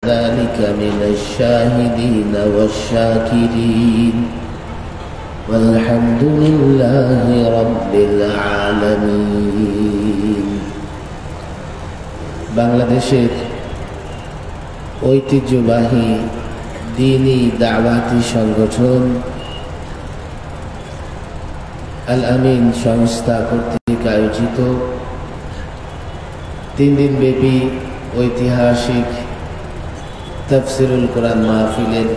ذلك من الشاهدين والشاكرين والحمد لله رب العالمين। বাংলাদেশের ঐতিহ্যবাহী দ্বীনি দাওয়াতি সংগঠন আল আমিন সংস্থা কর্তৃক আয়োজিত 3 দিন ব্যাপী ঐতিহাসিক তাফসিরুল কোরআন মাহফিলের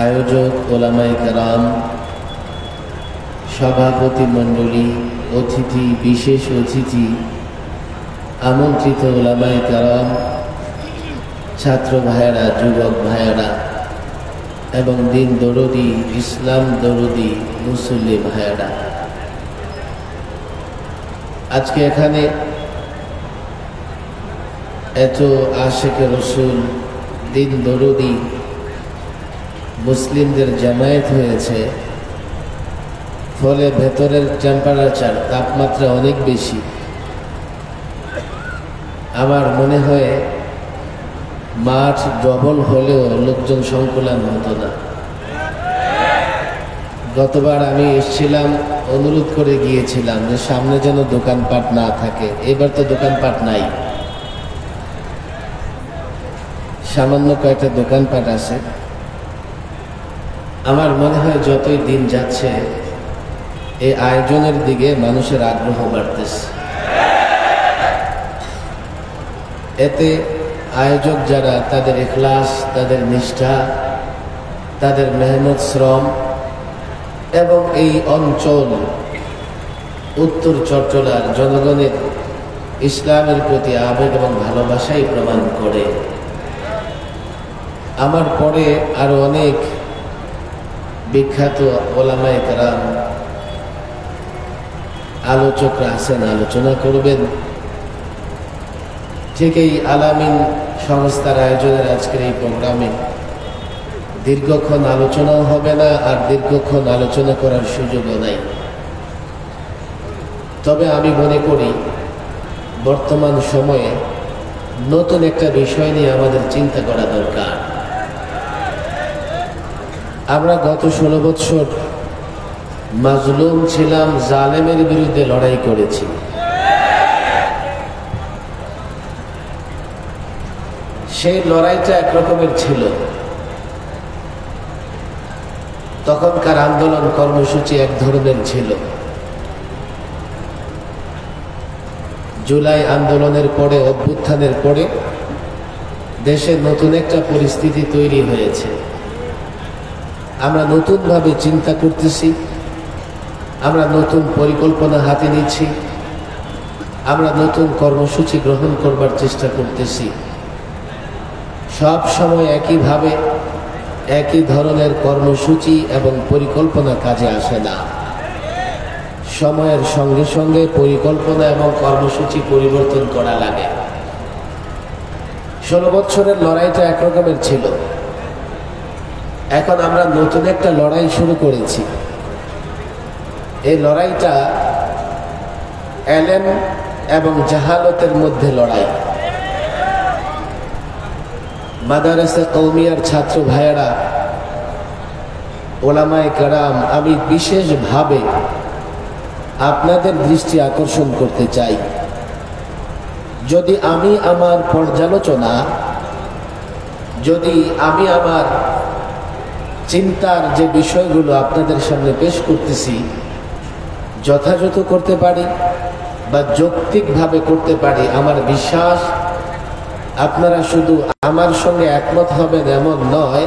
আয়োজক ওলামায়ে কেরাম, সভাপতি মণ্ডলী, অতিথি, বিশেষ অতিথি, আমন্ত্রিত ওলামায়ে কেরাম, ছাত্র ভাইয়েরা, যুবক ভাইয়েরা এবং দিন দরদি, ইসলাম দরদি মুসল্লি ভাইয়েরা, আজকে এখানে এত আশিকে রসুল, দিন দরদি মুসলিমদের জামায়াত হয়েছে, ফলে ভেতরের টেম্পারেচার, তাপমাত্রা অনেক বেশি। আমার মনে হয় মাঠ ডবল হলেও লোকজন সংকুলান হতো না। গতবার আমি এসেছিলাম, অনুরোধ করে গিয়েছিলাম যে সামনে যেন দোকানপাট না থাকে। এবার তো দোকানপাট নাই, সামান্য কয়েকটা দোকানপাট আছে। আমার মনে হয় যতই দিন যাচ্ছে এই আয়োজনের দিকে মানুষের আগ্রহ বাড়তেছে। এতে আয়োজক যারা, তাদের ইখলাস, তাদের নিষ্ঠা, তাদের মেহনত, শ্রম এবং এই অঞ্চল উত্তর চট্টলার জনগণের ইসলামের প্রতি আবেগ এবং ভালোবাসাই প্রমাণ করে। আমার পরে আরো অনেক বিখ্যাত ওলামায়ে কেরাম, আলোচকরা আছেন, আলোচনা করবেন। ঠিক এই আল আমিন সংস্থার আয়োজনের আজকের এই প্রোগ্রামে দীর্ঘক্ষণ আলোচনাও হবে না, আর দীর্ঘক্ষণ আলোচনা করার সুযোগও নাই। তবে আমি মনে করি বর্তমান সময়ে নতুন একটা বিষয় নিয়ে আমাদের চিন্তা করা দরকার। আমরা গত 16 বছর মাজলুম ছিলাম, জালেমের বিরুদ্ধে লড়াই করেছি। সেই লড়াইটা একরকমের ছিল। তখনকার আন্দোলন কর্মসূচি এক ধরনের ছিল। জুলাই আন্দোলনের পরে, অভ্যুত্থানের পরে দেশে নতুন একটা পরিস্থিতি তৈরি হয়েছে। আমরা নতুনভাবে চিন্তা করতেছি, আমরা নতুন পরিকল্পনা হাতে নিচ্ছি, আমরা নতুন কর্মসূচি গ্রহণ করবার চেষ্টা করতেছি। সব সময় একইভাবে একই ধরনের কর্মসূচি এবং পরিকল্পনা কাজে আসে না। সময়ের সঙ্গে সঙ্গে পরিকল্পনা এবং কর্মসূচি পরিবর্তন করা লাগে। 16 বছরের লড়াইটা একরকমের ছিল। এখন আমরা নতুন একটা লড়াই শুরু করেছি। এই লড়াইটা এলেম এবং জাহালতের মধ্যে লড়াই। মাদারসা কওমিয়ার ছাত্র ভাইয়েরা, ওলামায়ে কেরাম, আমি বিশেষভাবে আপনাদের দৃষ্টি আকর্ষণ করতে চাই। যদি আমি আমার পর্যালোচনা, যদি আমি আমার চিন্তার যে বিষয়গুলো আপনাদের সামনে পেশ করতেছি যথাযথ করতে পারি বা যৌক্তিকভাবে করতে পারি, আমার বিশ্বাস আপনারা শুধু আমার সঙ্গে একমত হবেন এমন নয়,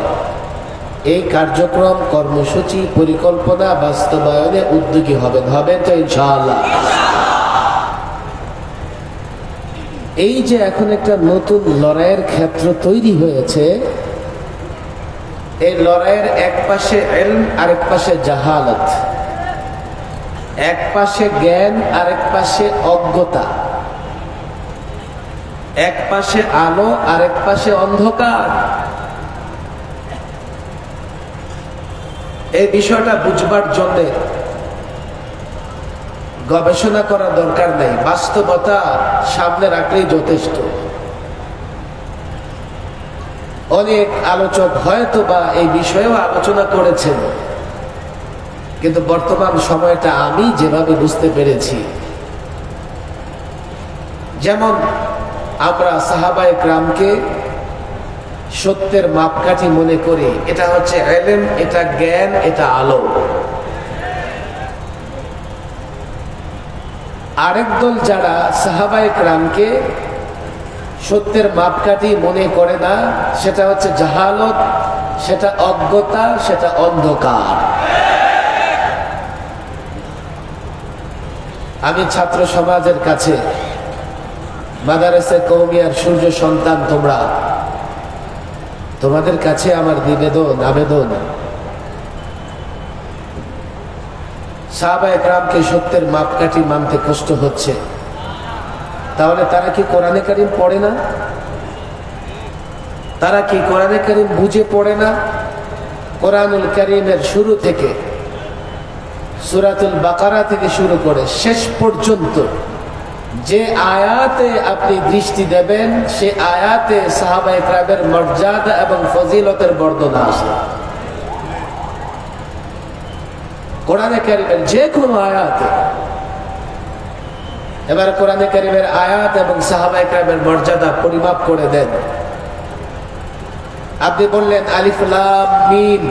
এই কার্যক্রম, কর্মসূচি, পরিকল্পনা বাস্তবায়নে উদ্যোগী হবেন তো ইনশাআল্লাহ। এই যে এখন একটা নতুন লড়াইয়ের ক্ষেত্র তৈরি হয়েছে, এই লড়াইয়ের এক পাশে ইলম, আরেক পাশে জাহালত, এক পাশে জ্ঞান, আরেক পাশে অজ্ঞতা, এক পাশে আলো, আরেক পাশে অন্ধকার। এই বিষয়টা বুঝবার জন্য গবেষণা করা দরকার নাই, বাস্তবতা সামনে রাখলেই যথেষ্ট। অনেক আলোচক হয়তো বা এই বিষয়েও আলোচনা করেছেন, কিন্তু বর্তমান সময়টা আমি যেভাবে বুঝতে পেরেছি, যেমন আমরা সাহাবায়ে কেরামকে সত্যের মাপকাঠি মনে করি, এটা হচ্ছে ইলম, এটা জ্ঞান, এটা আলো। আরেক দল যারা সাহাবায়ে কেরামকে সত্যের মাপকাঠি মনে করে না, সেটা হচ্ছে জাহালত, সেটা অজ্ঞতা, সেটা অন্ধকার। আমি ছাত্র সমাজের কাছে, মাদারেসে কওমিয়ার সূর্য সন্তান তোমরা, তোমাদের কাছে আমার নিবেদন, আবেদন, সাহাবায়ে কেরামকে সত্যের মাপকাঠি মানতে কষ্ট হচ্ছে, তাহলে তারা কি কোরআনে কারীম পড়ে না? তারা কি কোরআনে কারীম বুঝে পড়ে না? কোরআনুল কারীমের শুরু থেকে, সূরাতুল বাকারা থেকে শুরু করে শেষ পর্যন্ত যে আয়াতে আপনি দৃষ্টি দেবেন, সে আয়াতে সাহাবায়ে কেরামের মর্যাদা এবং ফজিলতের বর্ণনা আছে। কোরআনে কারীমের যে কোনো আয়াতে। এবার কোরআনে কারীমের আয়াত এবং সাহাবায়ে কেরামের মর্যাদা পরিমাপ করে দেন। আপনি বললেন আলিফ লাম মিম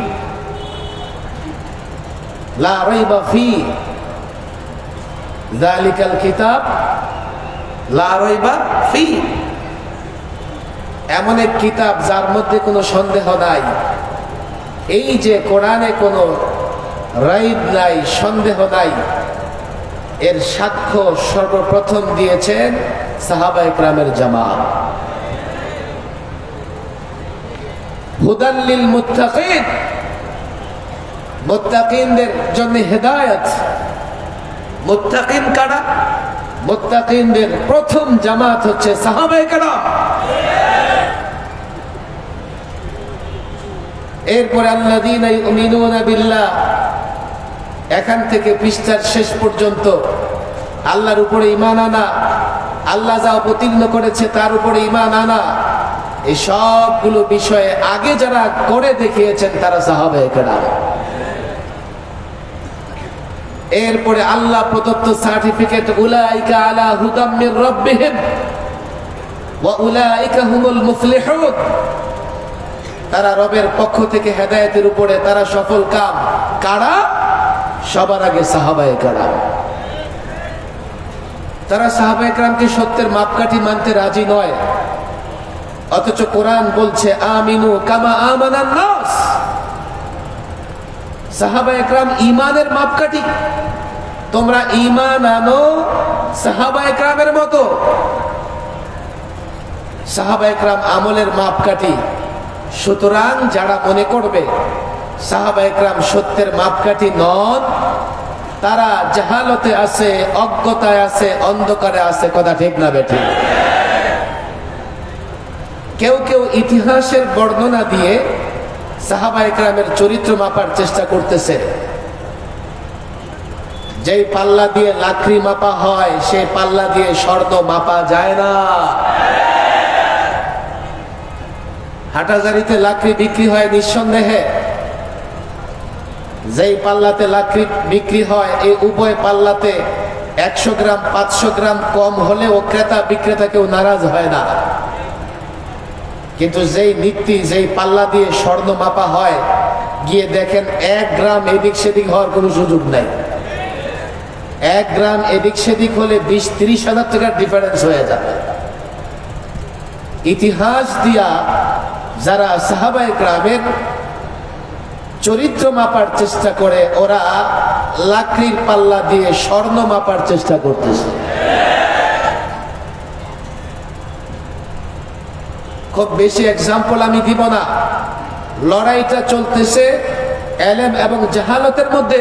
লা রাইবা ফি যালিকাল কিতাব লা রাইবা ফি, এমন এক কিতাব যার মধ্যে কোনো সন্দেহ নাই। এই যে কোরআনে কোনো রাইব নাই, সন্দেহ নাই, এর সাক্ষ্য সর্বপ্রথম দিয়েছেন সাহাবায়ে কেরামের জামাত। হুদাল লিল মুত্তাকিন, মুত্তাকিনদের জন্য হেদায়েত। মুত্তাকিন কারা? মুত্তাকিনদের প্রথম জামাত হচ্ছে সাহাবায়ে কেরাম। এরপরে আল্লাযীনা ইউমিনুনা বিল্লাহ, এখান থেকে পৃষ্ঠার শেষ পর্যন্ত আল্লাহর উপরে ঈমান আনা, আল্লাহ যা অবতীর্ণ করেছে তার উপরে ঈমান আনা, এই সবগুলো বিষয়ে আগে যারা করে দেখিয়েছেন তারা সাহাবায়ে কেরাম। এরপরে আল্লাহ প্রদত্ত সার্টিফিকেট, উলাইকা আলা হুদাম মির রাব্বিহিম ওয়া উলাইকা হুমুল মুফলিহুন, তারা রবের পক্ষ থেকে হেদায়েতের উপরে, তারা সফল কাম। কারা? সবার আগে সাহাবায়ে কেরাম। তারা সাহাবায়ে কেরামকে সত্যের মাপকাঠি মানতে রাজি নয়, অথচ কোরআন বলছে আমিনু কামা আমানান নাস। সাহাবায়ে কেরাম ঈমানের মাপকাঠি, তোমরা ঈমান আনো সাহাবায়ে কেরামের মতো। সাহাবায়ে কেরাম আমলের মাপকাঠি। সুতরাং যারা মনে করবে সাহাবায়ে কেরাম সত্যের মাপকাঠি নন, তারা জাহালতে আছে, অজ্ঞতায় আছে, অন্ধকারে আছে। কথা ঠিক না বেঠিক? কেউ কেউ ইতিহাসের বর্ণনা দিয়ে সাহাবায়ে কেরামের চরিত্র মাপার চেষ্টা করতেছে। যেই পাল্লা দিয়ে লাকড়ি মাপা হয়, সেই পাল্লা দিয়ে স্বর্ণ মাপা যায় না। হাটাজারিতে লাকড়ি বিক্রি হয় নিঃসন্দেহে, যেই পাল্লাতে লাকড়ি বিক্রি হয়, এই উভয় পাল্লাতে 100 গ্রাম 500 গ্রাম কম হলেও ক্রেতা বিক্রেতা কেউ নারাজ হয় না। কিন্তু যেই নীতি, যেই পাল্লা দিয়ে স্বর্ণ মাপা হয়, গিয়ে দেখেন 1 গ্রাম এদিক সেদিক হওয়ার কোনো সুযোগ নাই। 1 গ্রাম এদিক সেদিক হলে 20-30 হাজার টাকার ডিফারেন্স হয়ে যাবে। ইতিহাস দিয়া যারা সাহাবায়ে কেরামের চরিত্র মাপার চেষ্টা করে, ওরা লাকড়ির পাল্লা দিয়ে স্বর্ণ মাপার চেষ্টা করতেছে। খুব বেশি এক্সাম্পল আমি দিব না। লড়াইটা চলতেছে ইলম এবং জাহালতের মধ্যে।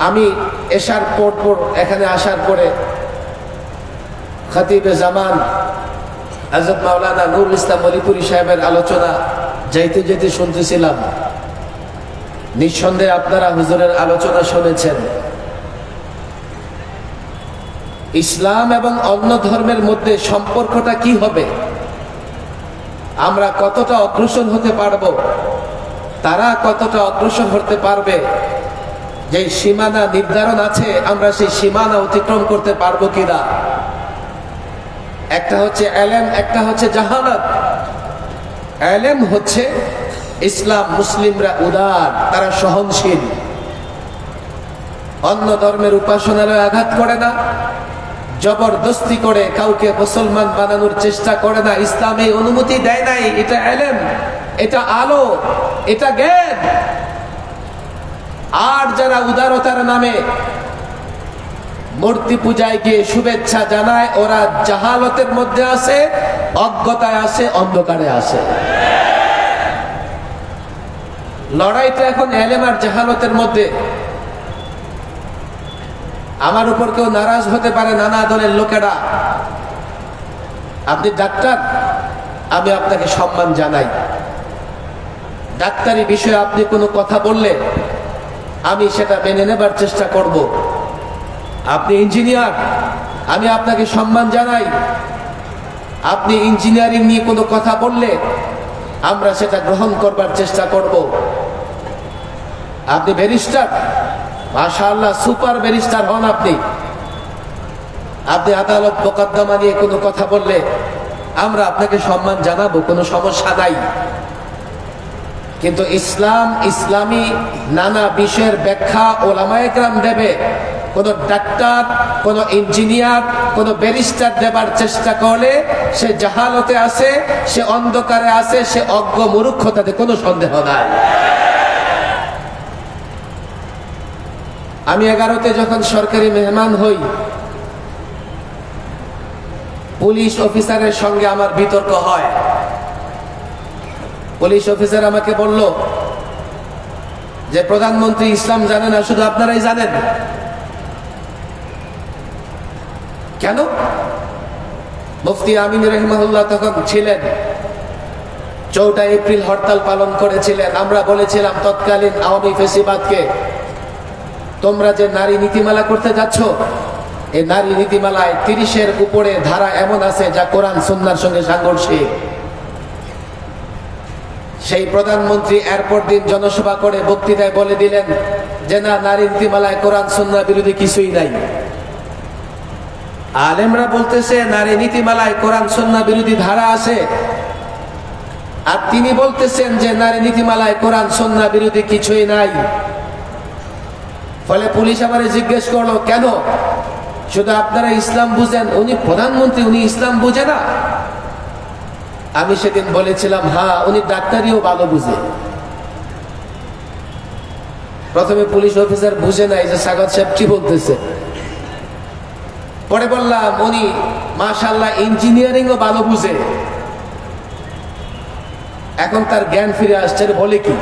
আমি এশার পর এখানে আসার পরে খতিবে জামান হযরত মাওলানা নুরুল ইসলাম মলিপুরি সাহেবের আলোচনা যাইতে যেতে শুনতেছিলাম। নিঃসন্দেহে আপনারা হুজুরের আলোচনা শুনেছেন। ইসলাম এবং অন্য ধর্মের মধ্যে সম্পর্কটা কি হবে, আমরা কতটা অগ্রসর হতে পারবো, তারা কতটা অগ্রসর হতে পারবে, যে সীমানা নির্ধারণ আছে আমরা সেই সীমানা অতিক্রম করতে পারবো কিনা। একটা হচ্ছে এলেম, একটা হচ্ছে জাহালাত। এলেম হচ্ছে ইসলাম, মুসলিমরা উদার, তারা সহনশীল, অন্য ধর্মের উপাসনালয়ে আঘাত করে না, জবরদস্তি করে কাউকে মুসলমান বানানোর চেষ্টা করে না। ইসলাম এই অনুমতি দেয় নাই। এটা এলেম, এটা আলো, এটা জ্ঞান। আর যারা উদারতার নামে মূর্তি পূজায় গিয়ে শুভেচ্ছা জানায়, ওরা জাহালতের মধ্যে আছে, অজ্ঞতায় আছে, অন্ধকারে আছে। লড়াইটা এখন এলেম আর জাহালতের মধ্যে। আমার উপর কেউ নারাজ হতে পারে, নানা দলের লোকেরা। আপনি ডাক্তার, আমি আপনাকে সম্মান জানাই। ডাক্তারি বিষয়ে আপনি কোনো কথা বললে আমি সেটা মেনে নেবার চেষ্টা করব। আপনি ইঞ্জিনিয়ার, আমি আপনাকে সম্মান জানাই। আপনি ইঞ্জিনিয়ারিং নিয়ে কোনো কথা বললে আমরা সেটা গ্রহণ করবার চেষ্টা করব। আপনি ব্যারিস্টার, মাশাআল্লাহ সুপার ব্যারিস্টার হন আপনি। আপনি আদালত মোকদ্দমা নিয়ে কোনো কথা বললে আমরা আপনাকে সম্মান জানাবো, কোনো সমস্যা নাই। কিন্তু ইসলাম, ইসলামী নানা বিষয়ের ব্যাখ্যা ওলামায়ে কেরাম দেবে। কোন ডাক্তার, কোন ইঞ্জিনিয়ার, কোন ব্যারিস্টার দেবার চেষ্টা করলে সে জাহালতে আছে, সে অন্ধকারে আছে, সে অজ্ঞ মূর্খতাতে কোনো সন্দেহ নাই। আমি 11তে যখন সরকারি মেহমান হই, পুলিশ অফিসারের সঙ্গে আমার বিতর্ক হয়। পুলিশ অফিসার আমাকে বলল যে প্রধানমন্ত্রী ইসলাম জানে না, শুধু আপনারাই জানেন। কেন? মুফতি আমিন রাহিমাহুল্লাহ তখন ছিলেন, 4 এপ্রিল হরতাল পালন করেছিলেন। আমরা বলেছিলাম তৎকালীন আওয়ামী ফেসিবাদকে, তোমরা যে নারী নীতিমালা করতে যাচ্ছ, এই নারী নীতিমালায় 30-এর উপরে ধারা এমন আছে যা কোরআন সুন্নাহর সঙ্গে সাংঘর্ষিক। সেই প্রধানমন্ত্রী এরপর দিন জনসভা করে বক্তৃতায় বলে দিলেন যে না, নারী নীতিমালায় কোরআন সুন্নাহ বিরোধী কিছুই নাই। আলেমরা বলতেছে নারী নীতিমালায় কোরআন সুন্নাহ বিরোধী ধারা আছে, আর তিনি বলতেছেন যে নারী নীতিমালায় কোরআন সুন্নাহ বিরোধী কিছুই নাই। ফলে পুলিশ আমারে জিজ্ঞেস করলো, কেন? শুধু আপনারা ইসলাম বুঝেন, উনি প্রধানমন্ত্রী, উনি ইসলাম বুঝে না? আমি সেদিন বলেছিলাম, হ্যাঁ, উনি ডাক্তারিও ভালো বুঝে। প্রথমে পুলিশ অফিসার বুঝে নাই যে সাগর সাহেব কি বলতেছে। পরে বললাম উনি মাশাআল্লাহ ইঞ্জিনিয়ারিংও ভালো বুঝে। এখন তার জ্ঞান ফিরে আসছে। বলে কি,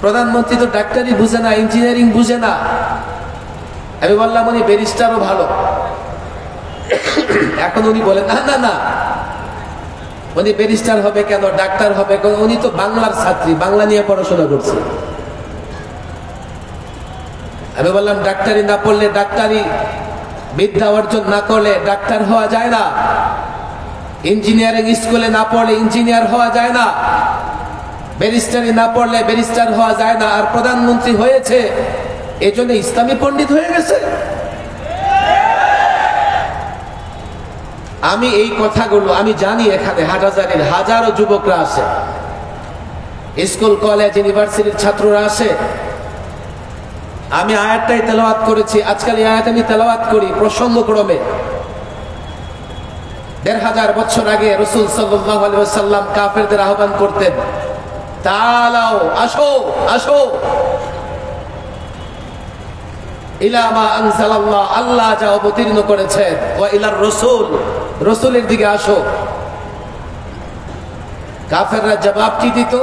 প্রধানমন্ত্রী তো ডাক্তারি বুঝে না, ইঞ্জিনিয়ারিং বুঝে না। আমি বললাম উনি ব্যারিস্টারও ভালো। এখন উনি বলেন না না না, উনি ব্যারিস্টার হবে কেন, ডাক্তার হবে কেন? উনি তো বাংলার ছাত্রী, বাংলা নিয়ে পড়াশোনা করছে। আমি বললাম ডাক্তারি না পড়লে, ডাক্তারি বিদ্যা অর্জন না করলে ডাক্তার হওয়া যায় না। ইঞ্জিনিয়ারিং স্কুলে না পড়লে ইঞ্জিনিয়ার হওয়া যায় না। ব্যারিস্টারি না পড়লে ব্যারিস্টার হওয়া যায় না। আর প্রধানমন্ত্রী হয়েছে এজন্য ইসলামী পণ্ডিত হয়ে গেছে। আমি এই কথাগুলো আমি জানি, এখানে হাটহাজারীর হাজারো যুবকরা আছে, স্কুল কলেজ ইউনিভার্সিটির ছাত্ররা আছে। আমি আয়াতটাই তেলাওয়াত করেছি। আজকাল এই আয়াত আমি তেলাওয়াত করি প্রসঙ্গক্রমে। 1500 বছর আগে রাসূল সাল্লাল্লাহু আলাইহি ওয়াসাল্লাম কাফেরদের আহ্বান করতেন, তাআলাও, আসো আসো, ইলা মা আনজালাল্লাহ, আল্লাহ যা অবতীর্ণ করেছেন, ওয়া ইলার রাসূল, রাসূলের দিকে আসো। কাফেররা জবাব কি দিত?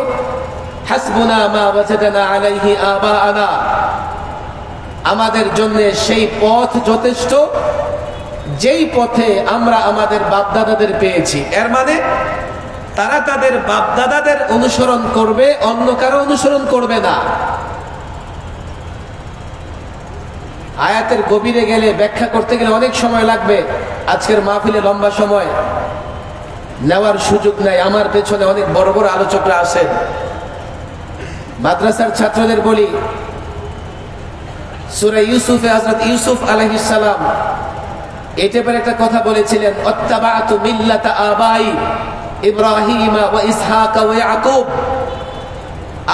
হাসবুনা মা ওয়াজাদনা আলাইহি আবাআনা, আমাদের জন্য সেই পথ যথেষ্ট যেই পথে আমরা আমাদের বাপদাদাদের পেয়েছি। এর মানে তারা তাদের বাপদাদাদের অনুসরণ করবে, অন্য কারো অনুসরণ করবে না। আয়াতের গভীরে গেলে ব্যাখ্যা করতে গেলে অনেক সময় লাগবে। আজকের মাহফিলে লম্বা সময় নেওয়ার সুযোগ নাই। আমার পেছনে অনেক বড় বড় আলোচকরা আছেন। মাদ্রাসার ছাত্রদের বলি, সূরা ইউসুফে হযরত ইউসুফ আলাইহিস সালাম এটা পরে একটা কথা বলেছিলেন, অত্তাবাতু মিল্লাতা আবাই ইব্রাহিম ওয়া ইসহাক ওয়া ইয়াকুব।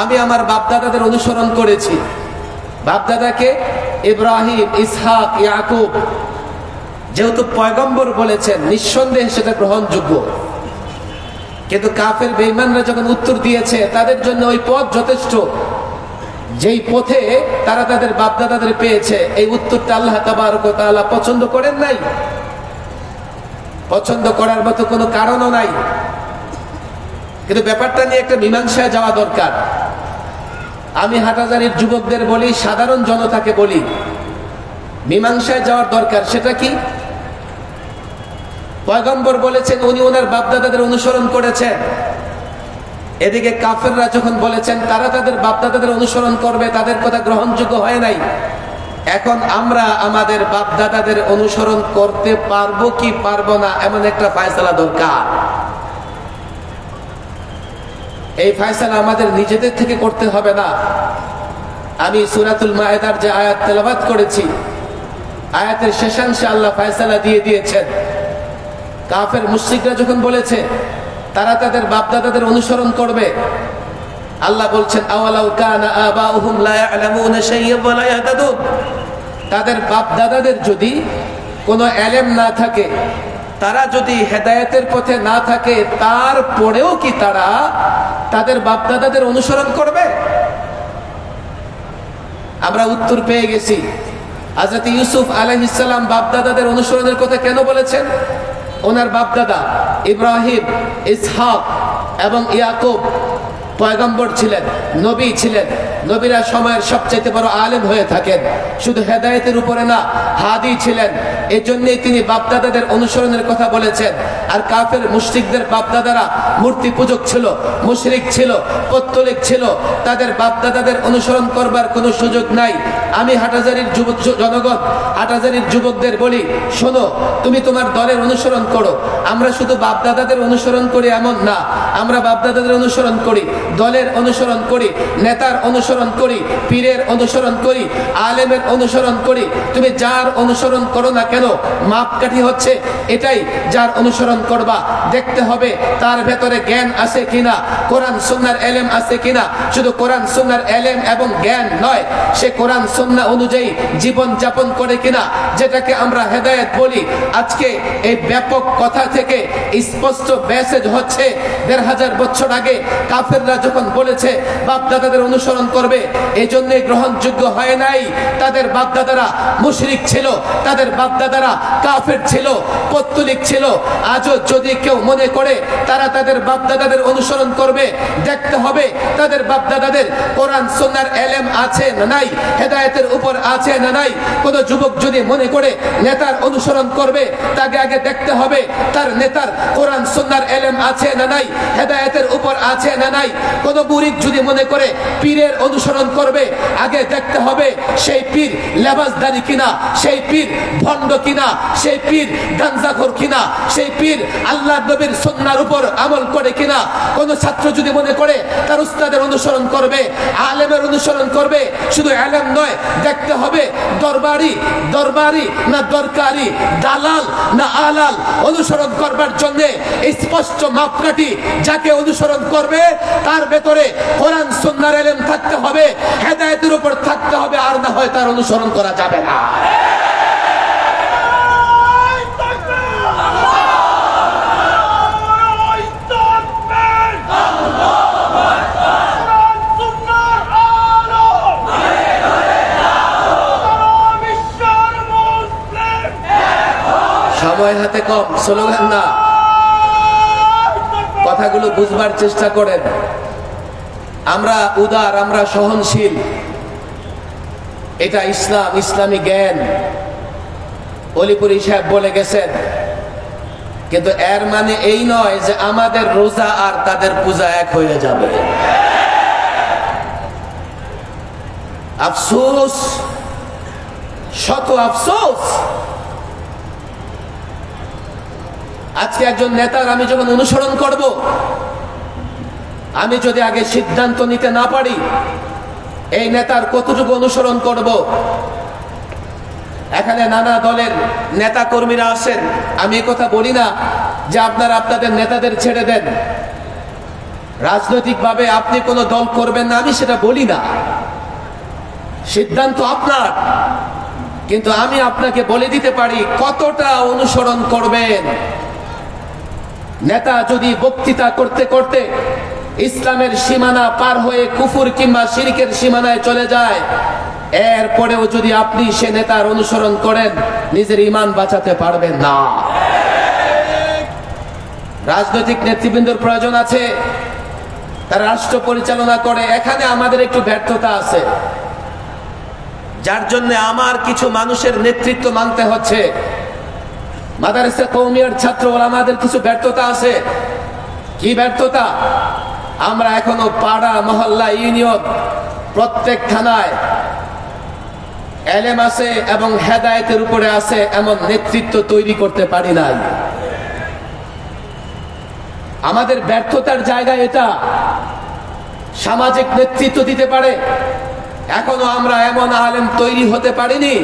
আমি আমার বাপদাদাদের অনুসরণ করেছি। বাপদাদাকে ইব্রাহিম, ইসহাক, ইয়াকুব। যেহেতু পয়গম্বর বলেছেন, নিঃসন্দেহে সেটা গ্রহণযোগ্য। কিন্তু কাফের বেঈমানরা যখন উত্তর দিয়েছে, তাদের জন্য ওই পথ যথেষ্ট, যেই পথে তারা তাদের বাপদাদাদের পেয়েছে, এই উত্তরটা আল্লাহ তাবারক ওয়া তাআলা পছন্দ করেন নাই। পছন্দ করার মতো কোনো কারণও নাই। কিন্তু ব্যাপারটা নিয়ে একটা মীমাংসায় যাওয়া দরকার। আমি হাটহাজারীর যুবকদের বলি, সাধারণ জনতাকে বলি, মীমাংসায় যাওয়ার দরকার। সেটা কি? পয়গম্বর বলেছেন উনি ওনার বাপদাদাদের অনুসরণ করেছেন। এদিকে কাফেররা যখন বলেছেন তারা তাদের বাপদাদাদের অনুসরণ করবে, তাদের কথা গ্রহণযোগ্য হয় নাই। এখন আমরা আমাদের বাপদাদাদের অনুসরণ করতে পারবো কি পারবো না, এমন একটা ফয়সালা দরকার। এই ফয়সালা আমাদের নিজেদের থেকে করতে হবে না। আমি সূরাতুল মায়েদার যে আয়াত তেলাওয়াত করেছি, আয়াতের শেষাংশে আল্লাহ ফয়সালা দিয়ে দিয়েছেন। কাফের মুশরিকরা যখন বলেছে তারা তাদের বাপদাদাদের অনুসরণ করবে, আল্লাহ বলছেন আওয়ালাউ কানা আবাউহুম লা ইয়ালামুনা শাইয়্যান ওয়া লা ইয়াহতাদুন। তাদের বাপদাদাদের যদি কোনো ইলম না থাকে, তারা যদি হেদায়েতের পথে না থাকে, তারপরেও কি তারা তাদের বাপদাদাদের অনুসরণ করবে? আমরা উত্তর পেয়ে গেছি। হযরত ইউসুফ আলাইহিস সালাম বাপদাদাদের অনুসরণের কথা কেন বলেছেন? ওনার বাপদাদা ইব্রাহিম, ইসহাক এবং ইয়াকুব পয়গম্বর ছিলেন, নবী ছিলেন। নবীরা সময়ের সবচেয়ে বড় আলেম হয়ে থাকেন, শুধু হেদায়েতের উপরে না, হাদি ছিলেন। এজন্যই তিনি বাপদাদাদের অনুসরণের কথা বলেছেন। আর কাফের মুশরিকদের বাপদাদারা মূর্তি পূজক ছিল, মুশরিক ছিল, পৌত্তলিক ছিল। তাদের বাপদাদাদের অনুসরণ করবার কোনো সুযোগ নাই। আমি হাটহাজারীর যুবক জনগণ, হাটহাজারীর যুবকদের বলি, শোনো, তুমি তোমার দলের অনুসরণ করো। আমরা শুধু বাপদাদাদের অনুসরণ করি এমন না, আমরা বাপদাদাদের অনুসরণ করি, দলের অনুসরণ করি, নেতার অনুসরণ করি, পীরের অনুসরণ করি, আলেমের অনুসরণ করি। তুমি যার অনুসরণ করো না কেন, মাপকাঠি হচ্ছে এটাই, যার অনুসরণ করবা দেখতে হবে তার ভেতরে জ্ঞান আছে কিনা, কোরআন সুন্নাহর ইলম আছে কিনা। শুধু কোরআন সুন্নাহর ইলম এবং জ্ঞান নয়, সে কোরআন সুন্নাহ অনুযায়ী জীবন যাপন করে কিনা, যেটাকে আমরা হেদায়েত বলি। আজকে এই ব্যাপক কথা থেকে স্পষ্ট মেসেজ হচ্ছে, ১৫০০ বছর আগে কাফেররা যখন বলেছে বাপদাদাদের অনুসরণ করবে, এই জন্যই গ্রহণযোগ্য হয় নাই। তাদের বাপদাদারা মুশরিক ছিল, তাদের বাপদাদারা কাফের ছিল, পৌত্তলিক ছিল। আজও যদি কেউ মনে করে তারা তাদের বাপদাদাদের অনুসরণ করবে, দেখতে হবে তাদের বাপদাদাদের কোরআন সুন্নাহর ইলম আছে না নাই, হেদায়েতের উপর আছে না নাই। কোন যুবক যদি মনে করে নেতার অনুসরণ করবে, তাকে আগে দেখতে হবে তার নেতার কোরআন সুন্নাহর ইলম আছে না নাই, হেদায়েতের উপর আছে না নাই। কোন মুরিদ যদি মনে করে পীরের অনুসরণ করবে, আগে দেখতে হবে সেই পীর লেবাসদারি কিনা, সেই পীর ভণ্ড কিনা, সেই পীর গাঞ্জাখোর কিনা, সেই পীর আল্লাহর নবীর সুন্নাহর উপর আমল করে কিনা। কোন ছাত্র যদি মনে করে তার উস্তাদের অনুসরণ করবে, আলেমের অনুসরণ করবে, শুধু ইলম নয়, দেখতে হবে দরবারি না দরকারি, দালাল না আলাল। অনুসরণ করবার জন্য স্পষ্ট মাপকাঠি, যাকে অনুসরণ করবে তার ভেতরে কোরআন সুন্নাহর ইলম থাকতে হবে, হেদায়েতের উপর থাকতে হবে, আর না হয় তার অনুসরণ করা যাবে না। সময় হাতে কম, স্লোগান না, কথাগুলো বুঝবার চেষ্টা করেন। আমরা উদার, আমরা সহনশীল, এটা ইসলাম, ইসলামী জ্ঞান। অলিপুরি সাহেব বলে গেছেন। কিন্তু এর মানে এই নয় যে আমাদের রোজা আর তাদের পূজা এক হয়ে যাবে। আফসোস, শত আফসোস। আজকে একজন নেতার আমি যখন অনুসরণ করব, আমি যদি আগে সিদ্ধান্ত নিতে না পারি এই নেতার কতটুকু অনুসরণ করব। এখানে নানা দলের নেতা কর্মীরা আছেন, আমি কথা বলি না যে আপনারা আপনাদের নেতাদের ছেড়ে দেন, রাজনৈতিকভাবে আপনি কোনো দল করবেন না, আমি সেটা বলি না, সিদ্ধান্ত আপনার। কিন্তু আমি আপনাকে বলে দিতে পারি কতটা অনুসরণ করবেন। নেতা যদি বক্তৃতা করতে করতে ইসলামের সীমানা পার হয়ে কুফর কিংবা শিরকের সীমানায় চলে যায়, এরপরেও যদি আপনি সে নেতার অনুসরণ করেন, নিজের ঈমান বাঁচাতে পারবেন না। রাজনৈতিক নেতৃবৃন্দর প্রয়োজন আছে, তারা রাষ্ট্র পরিচালনা করে। এখানে আমাদের একটু ব্যর্থতা আছে, যার জন্য আমার কিছু মানুষের নেতৃত্ব মানতে হচ্ছে। মাদারসা কওমিয়ার ছাত্র ওলামাদের কিছু ব্যর্থতা আছে। কি ব্যর্থতা? আমরা এখনো পাড়া, মহল্লা, ইউনিয়ন, প্রত্যেক থানায় এলেম আছে এবং হেদায়েতের উপরে আছে এমন নেতৃত্ব তৈরি করতে পারি নাই। আমাদের ব্যর্থতার জায়গা এটা। সামাজিক নেতৃত্ব দিতে পারে, এখনো আমরা এমন আলেম তৈরি হতে পারিনি,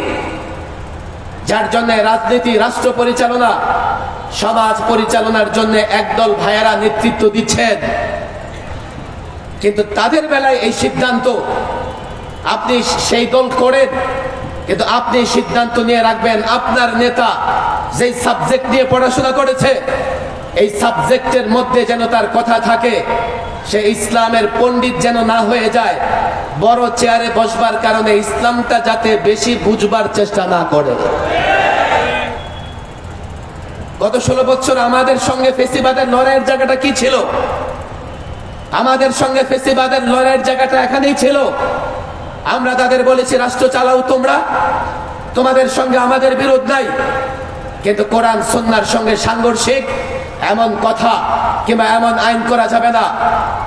যার জন্য রাজনীতি, রাষ্ট্র পরিচালনা, সমাজ পরিচালনার জন্য একদল ভাইয়েরা নেতৃত্ব দিচ্ছেন। কিন্তু তাদের বেলায় এই সিদ্ধান্ত, আপনি সেই দল করেন, কিন্তু আপনি সিদ্ধান্ত নিয়ে রাখবেন আপনার নেতা যেই সাবজেক্ট নিয়ে পড়াশোনা করেছে এই সাবজেক্টের মধ্যে যেন তার কথা থাকে, সে ইসলামের পণ্ডিত যেন না হয়ে যায়, বড় চেয়ারে বসবার কারণে ইসলামটা যাতে বেশি বুঝবার চেষ্টা না করে। গত 16 বছর আমাদের সঙ্গে ফেসিবাদের লড়াইয়ের জায়গাটা কি ছিল? আমাদের সঙ্গে ফেসিবাদের লড়াইয়ের জায়গাটা এখানেই ছিল। আমরা তাদের বলেছি রাষ্ট্র চালাও তোমরা, তোমাদের সঙ্গে আমাদের বিরোধ নাই, কিন্তু কোরআন সুন্নাহর সঙ্গে সাংঘর্ষিক এমন কথা কিংবা এমন আইন করা যাবে না।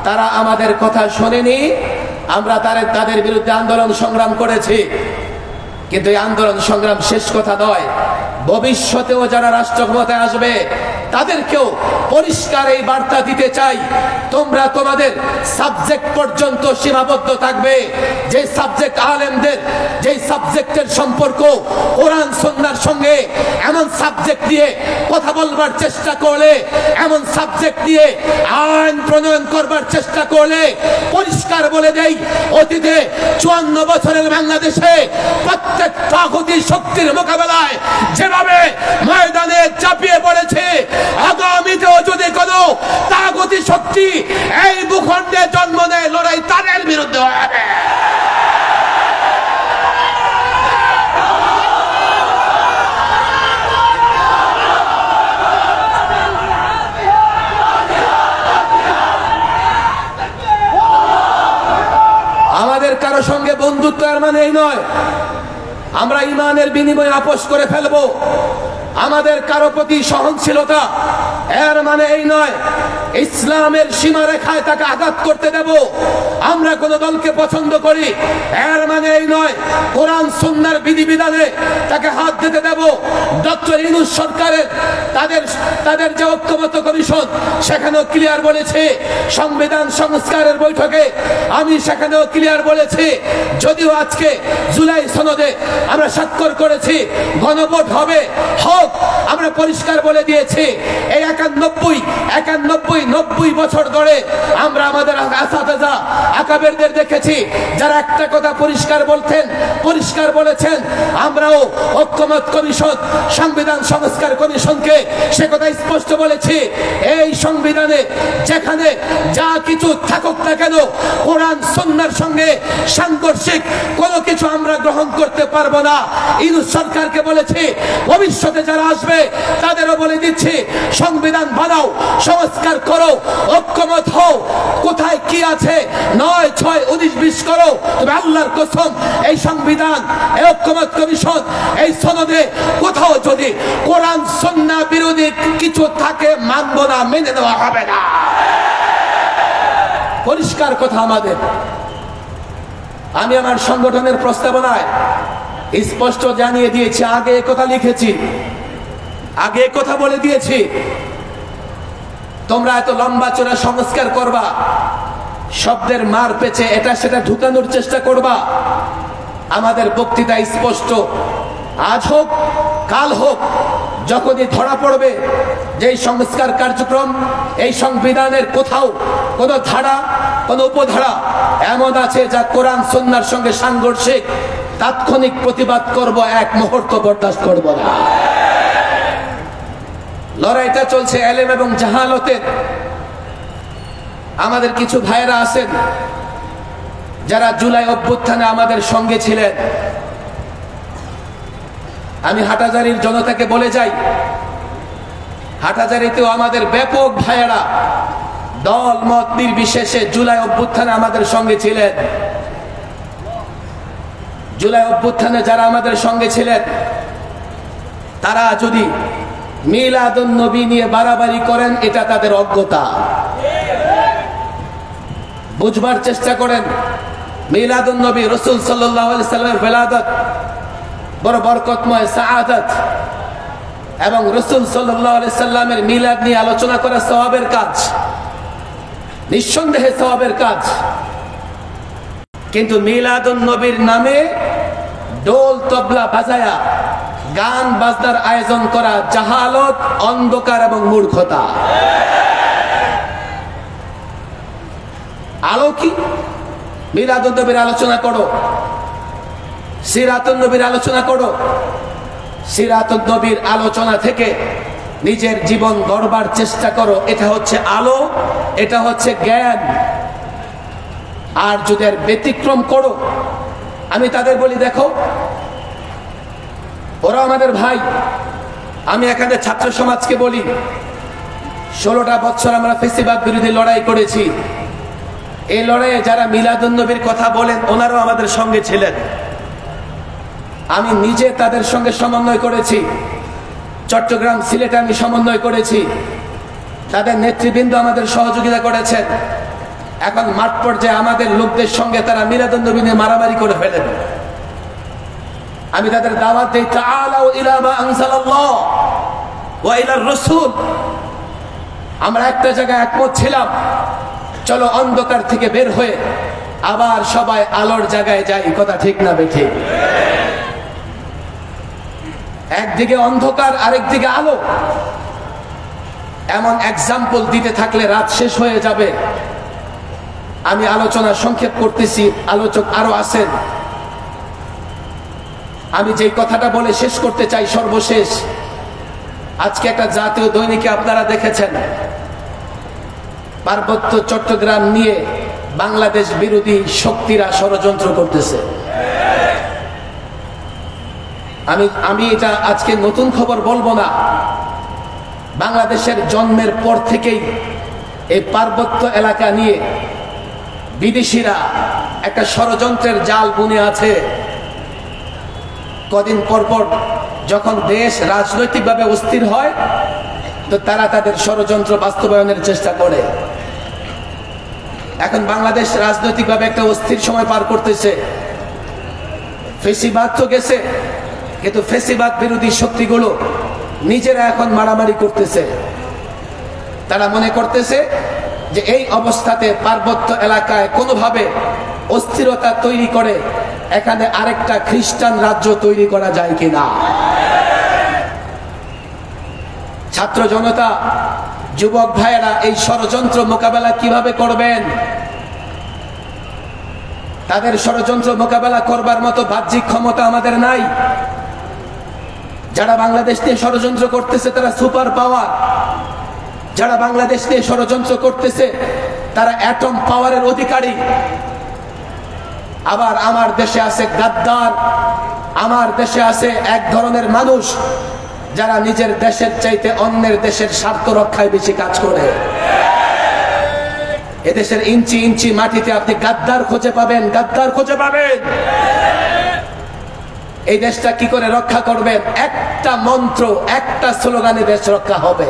তারা আমাদের কথা শোনেনি, আমরা তাদের বিরুদ্ধে আন্দোলন সংগ্রাম করেছি। কিন্তু এই আন্দোলন সংগ্রাম শেষ কথা নয়, ভবিষ্যতেও যারা রাষ্ট্র ক্ষমতায় আসবে তাদেরকেও পরিষ্কার এই বার্তা দিতে চাই, তোমরা তোমাদের সাবজেক্ট পর্যন্ত সীমাবদ্ধ থাকবে। যে সাবজেক্ট আলেমদের, যে সাবজেক্টের সম্পর্ক কোরআন সুন্নাহর সঙ্গে, এমন সাবজেক্ট দিয়ে কথা বলবার চেষ্টা করলে, এমন সাবজেক্ট দিয়ে আইন প্রণয়ন করবার চেষ্টা করলে, পরিষ্কার বলে দেই, অতীতে 54 বছরের বাংলাদেশে প্রত্যেক তাগুতি শক্তির মোকাবেলায় যেভাবে ময়দানে চাপিয়ে পড়েছে, আগামীতেও যদি কোনো তাগুতি শক্তি এই ভূখণ্ডে জন্ম নেয়, লড়াই তাদের বিরুদ্ধে হবে। আমাদের কারো সঙ্গে বন্ধুত্ব এর মানে এই নয় আমরা ইমানের বিনিময়ে আপোষ করে ফেলবো। আমাদের কারো প্রতি সহনশীলতা এর মানে এই নয় ইসলামের সীমারেখায় তাকে আঘাত করতে দেব। আমরা কোন দলকে পছন্দ করি এর মানে এই নয় কোরআন সুন্নাহর বিধিবিধানে তাকে হাত দিতে দেব। ডক্টর ইউনূস সরকারের তাদের যে ঐক্যমত্য কমিশন সেখানেও ক্লিয়ার বলেছে, সংবিধান সংস্কারের বৈঠকে আমি সেখানেও ক্লিয়ার বলেছি, যদিও আজকে জুলাই সনদে আমরা স্বাক্ষর করেছি, গণভোট হবে, হোক, আমরা পরিষ্কার বলে দিয়েছি এই 91 বছর ধরে আমরা আমাদের আসাতেজা আকাবেরদের দেখেছি যারা একটা কথা পরিষ্কার বলেছেন, আমরাও ঐক্যমত কমিশন, সংবিধান সংস্কার কমিশনকে সে কথা স্পষ্ট বলেছি, এই সংবিধানে যেখানে যা কিছু থাকুক না কেন কোরআন সুন্নাহর সঙ্গে সাংঘর্ষিক কোনো কিছু আমরা গ্রহণ করতে পারবো না। ইউনূস সরকারকে বলেছি, ভবিষ্যতে যারা আসবে তাদেরও বলে দিচ্ছি, সংবিধান বানাও, সংস্কার করো, ঐক্যমত হও, কোথায় কি আছে 9, 6, 19, 20 করো, তবে আল্লাহর কসম এই সংবিধান, এই ঐক্যমত কমিশন, এই সনদে কোথাও যদি কোরআন সুন্নাহ বিরোধী কিছু থাকে মানব না, মেনে নেওয়া হবে না। পরিষ্কার কথা আমাদের। আমি আমার সংগঠনের প্রস্তাবনায় স্পষ্ট জানিয়ে দিয়েছি, আগে কথা লিখেছি, আগে কথা বলে দিয়েছি, তোমরা এত লম্বা চড়া সংস্কার করবা, শব্দের মার পেছে এটা সেটা ঢুকানোর চেষ্টা করবা। আমাদের বক্তৃতা স্পষ্ট, আজ হোক কাল হোক, যখনই ধরা পড়বে যে সংস্কার কার্যক্রম, এই সংবিধানের কোথাও কোনো ধারা, কোনো উপধারা এমন আছে যা কোরআন সুন্নাহর সঙ্গে সাংঘর্ষিক, তাৎক্ষণিক প্রতিবাদ করব, এক মুহূর্ত বরদাস্ত করব না। লড়াইটা চলছে এলেম এবং জাহালতের। আমাদের কিছু ভাইয়েরা আছেন যারা জুলাই অভ্যুত্থানে আমাদের সঙ্গে ছিলেন। আমি হাটাজারির জনতাকে বলে যাই, হাটাজারিতেও আমাদের ব্যাপক ভাইয়েরা দল মত নির্বিশেষে জুলাই অভ্যুত্থানে আমাদের সঙ্গে ছিলেন। জুলাই অভ্যুত্থানে যারা আমাদের সঙ্গে ছিলেন, তারা যদি মিলাদুন নবী নিয়ে বাড়াবাড়ি করেন, এটা তাদের অজ্ঞতা। বুঝবার চেষ্টা করেন, মিলাদুন নবী রাসূল সাল্লাল্লাহু আলাইহি সাল্লামের বেলাদত, বড় বরকতময় সাআদাত, এবং রাসূল সাল্লাল্লাহু আলাইহি সাল্লামের মিলাদ নিয়ে আলোচনা করা সওয়াবের কাজ, নিঃসন্দেহে সওয়াবের কাজ। কিন্তু মিলাদুন নবীর নামে ডোল তবলা বাজায়া গান বাজনার আয়োজন করা জাহালত, অন্ধকার এবং মূর্খতা। আলো কি? মিলাদুন নবীর আলোচনা করো, সিরাতুন নবীর আলোচনা করো। সিরাতুন নবীর আলোচনা থেকে নিজের জীবন গড়বার চেষ্টা করো, এটা হচ্ছে আলো, এটা হচ্ছে জ্ঞান। আর যদি এর ব্যতিক্রম করো, আমি তাদের বলি, দেখো ওরা আমাদের ভাই। আমি এখানে ছাত্র সমাজকে বলি, 16টা বছর আমরা ফেসিবাদ বিরোধী লড়াই করেছি। এই লড়াইয়ে যারা মিলাদুন নবীর কথা বলেন, ওনারাও আমাদের সঙ্গে ছিলেন। আমি নিজে তাদের সঙ্গে সমন্বয় করেছি। চট্টগ্রাম, সিলেটে আমি সমন্বয় করেছি। তাদের নেতৃবৃন্দ আমাদের সহযোগিতা করেছেন। এখন মাঠ পর্যায়ে আমাদের লোকদের সঙ্গে তারা মিলাদুন নবী নিয়ে মারামারি করে ফেলেন। আমি তাদের দাওয়াত দেই, তাআলাউ ইলা মা আনজালাল্লাহ ওয়া ইলার রাসূল। আমরা একটা জায়গায় একমত ছিলাম, চলো অন্ধকার থেকে বের হয়ে আবার সবাই আলোর জায়গায় যাই। কথা ঠিক না বেঠিক? একদিকে অন্ধকার, আরেকদিকে আলো। এমন এক্সাম্পল দিতে থাকলে রাত শেষ হয়ে যাবে। আমি আলোচনা সংক্ষেপ করতেছি, আলোচক আরো আছেন। আমি যে কথাটা বলে শেষ করতে চাই, সর্বশেষ, আজকে একটা জাতীয় দৈনিকে আপনারা দেখেছেন, পার্বত্য চট্টগ্রাম নিয়ে বাংলাদেশ বিরোধী শক্তিরা ষড়যন্ত্র করতেছে। আমি এটা আজকে নতুন খবর বলবো না। বাংলাদেশের জন্মের পর থেকেই এই পার্বত্য এলাকা নিয়ে বিদেশিরা একটা ষড়যন্ত্রের জাল বুনে আছে। কদিন পর পর যখন দেশ রাজনৈতিকভাবে অস্থির হয়, তো তারা তাদের ষড়যন্ত্র বাস্তবায়নের চেষ্টা করে। এখন বাংলাদেশ রাজনৈতিকভাবে একটা অস্থির সময় পার করতেছে। ফেসিবাদ তো গেছে, কিন্তু ফেসিবাদ বিরোধী শক্তিগুলো নিজেরা এখন মারামারি করতেছে। তারা মনে করতেছে যে এই অবস্থাতে পার্বত্য এলাকায় কোনোভাবে অস্থিরতা তৈরি করে এখানে আরেকটা খ্রিস্টান রাজ্য তৈরি করা যায় কিনা। ছাত্র জনতা, যুবক ভাইয়েরা, এই ষড়যন্ত্র মোকাবেলা কিভাবে করবেন? তাদের ষড়যন্ত্র মোকাবেলা করবার মতো বাহ্যিক ক্ষমতা আমাদের নাই। যারা বাংলাদেশ নিয়ে ষড়যন্ত্র করতেছে তারা সুপার পাওয়ার। যারা বাংলাদেশ নিয়ে ষড়যন্ত্র করতেছে তারা অ্যাটম পাওয়ারের অধিকারী। আবার আমার দেশে আছে গাদ্দার, আমার দেশে আছে এক ধরনের মানুষ যারা নিজের দেশের চাইতে অন্যের দেশের স্বার্থ রক্ষায় বেশি কাজ করে। এদেশের ইঞ্চি ইঞ্চি মাটিতে আপনি গাদ্দার খুঁজে পাবেন, গাদ্দার খুঁজে পাবেন। এই দেশটা কি করে রক্ষা করবেন? একটা মন্ত্র, একটা স্লোগানে দেশ রক্ষা হবে।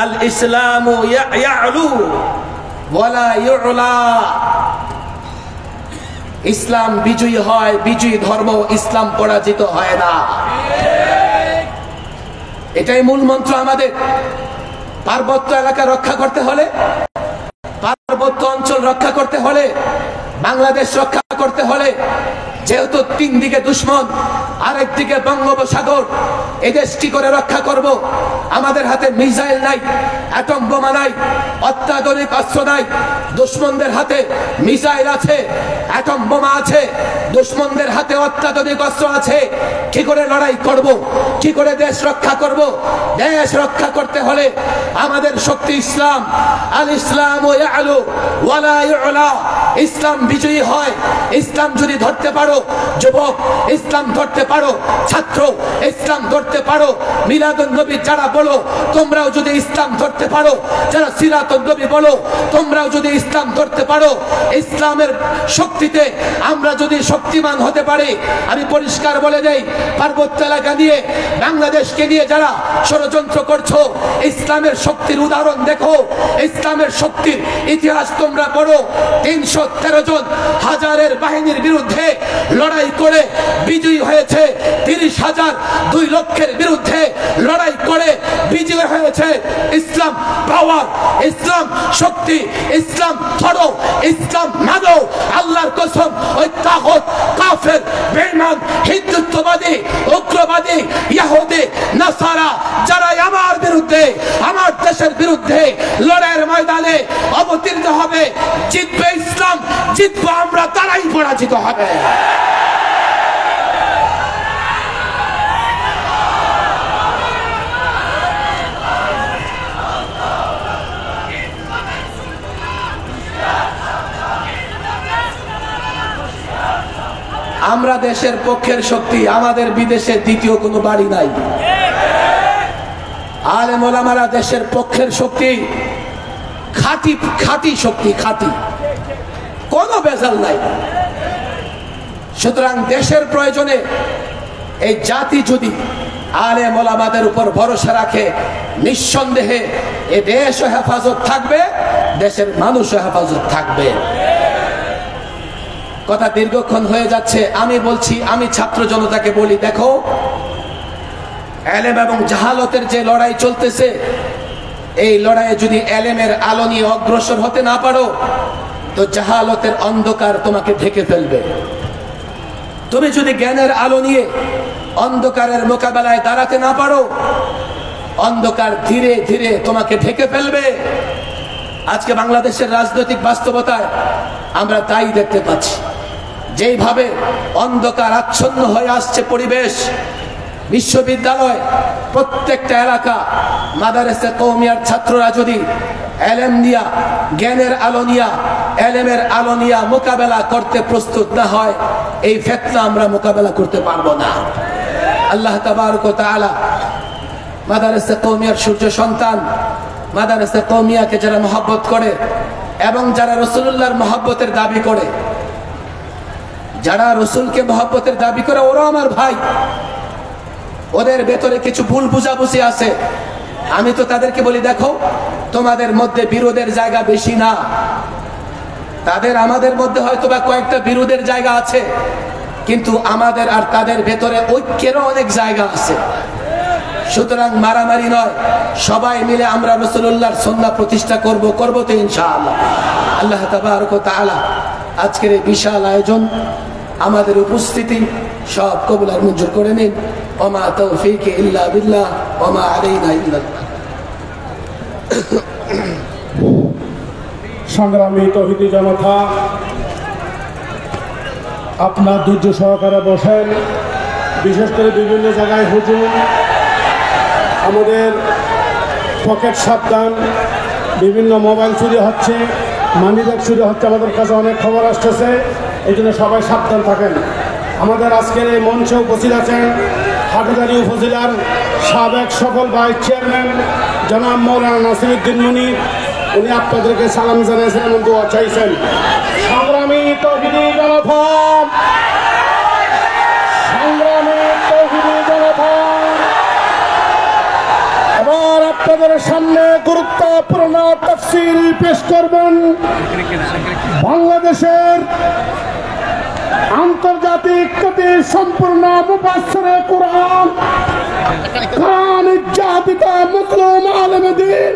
আল ইসলামু ইয়ালু ওয়ালা ইউলা। ইসলাম বিজয়ী হয়, বিজয়ী ধর্ম, ইসলাম পরাজিত হয় না। এটাই মূল মন্ত্র আমাদের। পার্বত্য এলাকা রক্ষা করতে হলে, পার্বত্য অঞ্চল রক্ষা করতে হলে, বাংলাদেশ রক্ষা করতে হলে, যেহেতু তিন দিকে দুশ্মন, আরেকদিকে বঙ্গোপসাগর, এদেশ কি করে রক্ষা করব? আমাদের হাতে মিসাইল নাই, অ্যাটম বোমা নাই, অত্যাধুনিক অস্ত্র নাই। দুশ্মনদের হাতে মিসাইল আছে, অ্যাটম বোমা আছে, দুশ্মনদের হাতে অত্যাধুনিক অস্ত্র আছে। কি করে লড়াই করব? কি করে দেশ রক্ষা করব? দেশ রক্ষা করতে হলে আমাদের শক্তি ইসলাম। আল ইসলাম ইয়ালু ওয়ালা ইউলা। ইসলাম বিজয়ী হয়। ইসলাম যদি ধরতে পারো যুবক, ইসলাম ধরতে পারো ছাত্র, ইসলাম ধরতে পারো মিলাদুন নবী যারা বলো, তোমরাও যদি ইসলাম ধরতে পারো, যারা সিরাতুন নবী বলো, তোমরাও যদি ইসলাম ধরতে পারো, ইসলামের শক্তিতে আমরা যদি শক্তিমান হতে পারি। আমি পরিষ্কার বলে দেই, পার্বত্য এলাকা নিয়ে, বাংলাদেশকে নিয়ে যারা ষড়যন্ত্র করছো, ইসলামের শক্তির উদাহরণ দেখো, ইসলামের শক্তির ইতিহাস তোমরা পড়ো। 313 জন হাজারের বাহিনীর বিরুদ্ধে লড়াই করে বিজয়ী হয়েছে। 30,000 2 লক্ষের বিরুদ্ধে লড়াই করে বিজয়ী হয়েছে। ইসলাম পাওয়ার, ইসলাম শক্তি, ইসলাম ধরো, ইসলাম মানো। আল্লাহর কসম, ওই তাগুত, কাফের, বেঈমান, হিন্দুত্ববাদী, উগ্রবাদী, ইহুদি, নাসারা যারা আমার বিরুদ্ধে, আমার দেশের বিরুদ্ধে লড়াইয়ের ময়দানে অবতীর্ণ হবে, জিতবে ইসলাম, জিতবো আমরা, তারাই পরাজিত হবে। আমরা দেশের পক্ষের শক্তি, আমাদের বিদেশে দ্বিতীয় কোনো বাড়ি নাই। আলেম ওলামারা দেশের পক্ষের শক্তি, খাঁটি খাঁটি শক্তি, খাঁটি, কোনো বেজাল নাই। সুতরাং দেশের প্রয়োজনে এই জাতি যদি আলেম ওলামাদের উপর ভরসা রাখে, নিঃসন্দেহে এ দেশও হেফাজত থাকবে, দেশের মানুষও হেফাজত থাকবে। কথা দীর্ঘক্ষণ হয়ে যাচ্ছে, আমি বলছি, আমি ছাত্র জনতাকে বলি, দেখো এলেম এবং জাহালতের যে লড়াই চলতেছে, এই লড়াইয়ে যদি এলেমের আলো নিয়ে অগ্রসর হতে না পারো, তো জাহালতের অন্ধকার তোমাকে ঢেকে ফেলবে। তুমি যদি জ্ঞানের আলো নিয়ে অন্ধকারের মোকাবেলায় দাঁড়াতে না পারো, অন্ধকার ধীরে ধীরে তোমাকে ঢেকে ফেলবে। আজকে বাংলাদেশের রাজনৈতিক বাস্তবতায় আমরা তাই দেখতে পাচ্ছি, যেইভাবে অন্ধকার আচ্ছন্ন হয়ে আসছে পরিবেশ। বিশ্ববিদ্যালয়, প্রত্যেকটা এলাকা, মাদারেসে কওমিয়ার ছাত্ররা যদি এলেম নিয়া, জ্ঞানের আলো নিয়া, এলেমের আলো নিয়া মোকাবেলা করতে প্রস্তুত না হয়, এই ফিতনা আমরা মোকাবেলা করতে পারবো না। আল্লাহ তাবারক ওয়া তাআলা মাদারেসে কওমিয়ার সূর্য সন্তান, মাদারেসে কওমিয়াকে যারা মহব্বত করে এবং যারা রাসূলুল্লাহর মহব্বতের দাবি করে, যারা রসুলকে মহব্বতের দাবি করে, ওরা আমার ভাই। ওদের ভেতরে কিছু ভুল বুঝাবুঝি আছে। আমি তো তাদেরকে বলি, দেখো তোমাদের মধ্যে বিরোধের জায়গা বেশি না, তাদের আমাদের মধ্যে হয়তো বা কয়েকটা বিরোধের জায়গা আছে, কিন্তু আমাদের আর তাদের ভেতরে ঐক্যেরও অনেক জায়গা আছে। সুতরাং মারামারি নয়, সবাই মিলে আমরা রাসূলুল্লাহর সুন্নাহ প্রতিষ্ঠা করব তো ইনশাআল্লাহ। আল্লাহ তাবারক ওয়া তাআলা আজকের এই বিশাল আয়োজন, আমাদের উপস্থিতি সব কবুল আর মঞ্জুর করে নিন। ওমা তৌফিক ইল্লা বিল্লাহ ওমা আলাইনা ইল্লাল্লাহ। সংগ্রামী তৌহিদি জনতা, আপনার ধৈর্য সহকারে বসেন। বিশেষ করে বিভিন্ন জায়গায় হুজুম, আমাদের পকেট সাবধান, বিভিন্ন মোবাইল চুরি হচ্ছে, মানিব্যাগ চুরি হচ্ছে, আমাদের কাছে অনেক খবর আসতেছে। এই জন্য সবাই সাবধান থাকেন। আমাদের আজকের এই মঞ্চে উপস্থিত আছেন হাটহাজারী উপজেলার সাবেক সকল ভাইস চেয়ারম্যান জনাব মৌলানা নাসিরউদ্দিন মুনীর। উনি আপনাদেরকে সালাম জানিয়েছেন এবং দোয়া চাইছেন। সংগ্রামী তৌহিদি জনতা, সংগ্রামী তৌহিদি জনতা, এবার আপনাদের সামনে গুরুত্বপূর্ণ তাফসীর পেশ করবেন বাংলাদেশের আন্তর্জাতিক খ্যাতি সম্পূর্ণ মুফাসসিরে কুরআন খান জাতিকা মুসলিম আলেম দ্বীন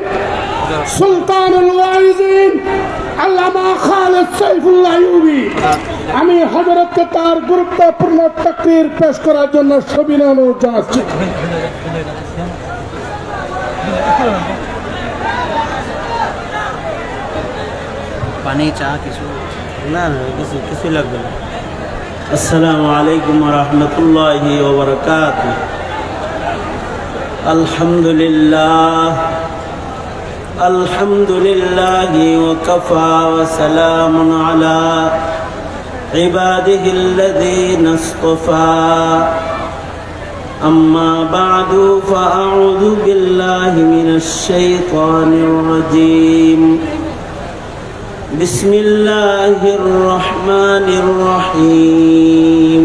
সুলতানুল ওয়াইজিন আল্লামা খালেদ সাইফুল্লাহ আইয়ুবী আমি হযরতকে তার গুরুত্বপূর্ণ তাকরীর পেশ করার জন্য সবিনয় অনুরোধ জানাচ্ছি। পানি চা কিছু না কিছু লাগবে না। আসসালামু আলাইকুম ওয়া রাহমাতুল্লাহি ওয়া বারাকাতুহু। আলহামদুলিল্লাহি ওয়া কাফা ওয়া সালামুন আলা ইবাদিহিল্লাযীনা ইসতাফা। আম্মা বা'দু ফাআউযু বিল্লাহি মিনাশ শাইতানির রাজীম। بسم الله الرحمن الرحيم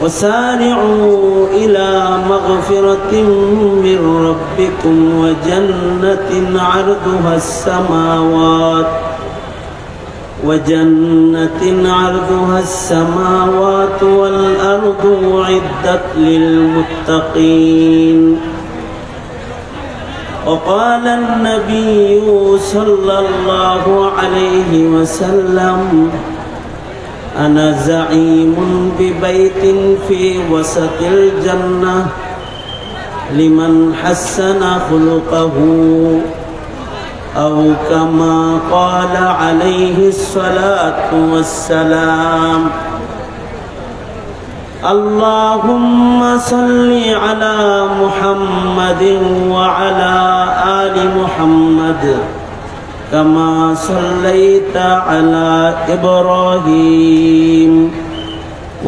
وسارعوا إلى مغفرة من ربكم وجنة عرضها السماوات والأرض أعدت للمتقين. وقال النبي صلى الله عليه وسلم أنا زعيم ببيت في وسط الجنة لمن حسن خلقه أو كما قال عليه الصلاة والسلام. اللهم صل على محمد وعلى آل محمد كما صليت على إبراهيم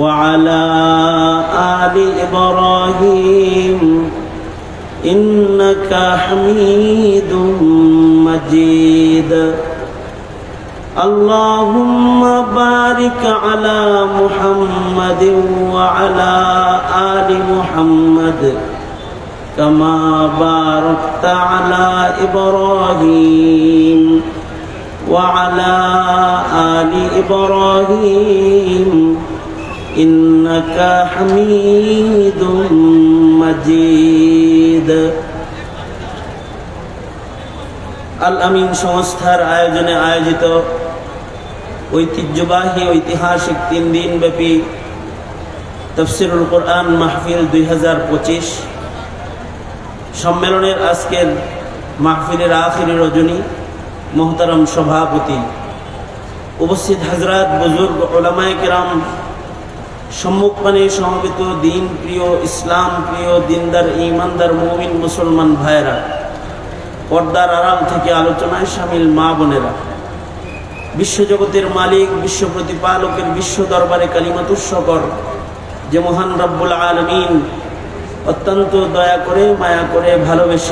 وعلى آل إبراهيم إنك حميد مجيد. اللهم بارك على محمد وعلى آل محمد كما باركت على إبراهيم وعلى آل إبراهيم إنك حميد مجيد. আল আমিন সংস্থার আয়োজনে আয়োজিত ঐতিহ্যবাহী ঐতিহাসিক 3 দিন ব্যাপী তাফসীরুল কোরআন মাহফিল 2025 সম্মেলনের আজকের মাহফিলের আখিরি রজনী মোহতারাম সভাপতি, উপস্থিত হযরত বুজুর্গ উলামায়ে কেরাম, সম্মুখপানে সমবেত দিন প্রিয়, ইসলাম প্রিয়, দিনদার, ঈমানদার মুমিন মুসলমান ভাইরা, পর্দার আড়াল থেকে আলোচনায় শামিল মা বোনেরা, বিশ্বজগতের মালিক, বিশ্ব প্রতিপালকের বিশ্ব দরবারে কালিমাতুশ শুকর যে মহান রব্বুল আলামিন অত্যন্ত দয়া করে, মায়া করে, ভালোবেসে